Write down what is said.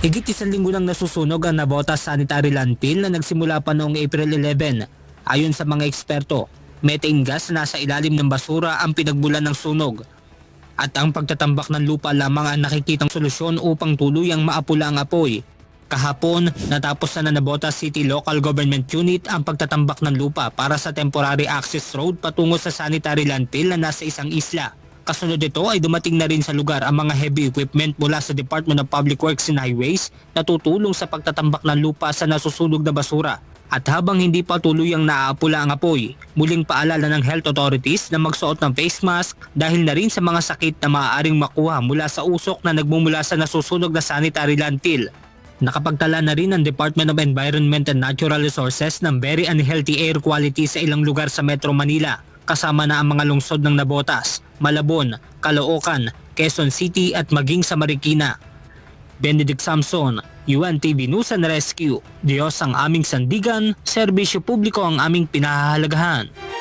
Higit isang linggo nang nasusunog ang Navotas sanitary landfill na nagsimula pa noong April 11. Ayon sa mga eksperto, methane gas na nasa ilalim ng basura ang pinagmulan ng sunog. At ang pagtatambak ng lupa lamang ang nakikitang solusyon upang tuluyang maapula ang apoy. Kahapon, natapos na ng Navotas City Local Government Unit ang pagtatambak ng lupa para sa temporary access road patungo sa sanitary landfill na nasa isang isla. Kasunod nito ay dumating na rin sa lugar ang mga heavy equipment mula sa Department of Public Works and Highways na tutulong sa pagtatambak ng lupa sa nasusunog na basura. At habang hindi pa tuluyang naaapula ang apoy, muling paalala ng health authorities na magsuot ng face mask dahil na rin sa mga sakit na maaaring makuha mula sa usok na nagmumula sa nasusunog na sanitary landfill. Nakapagtala na rin ang Department of Environment and Natural Resources ng very unhealthy air quality sa ilang lugar sa Metro Manila, kasama na ang mga lungsod ng Navotas, Malabon, Caloocan, Quezon City at maging sa Marikina. Benedict Samson, UNTV News and Rescue. Diyos ang aming sandigan, serbisyo publiko ang aming pinahahalagahan.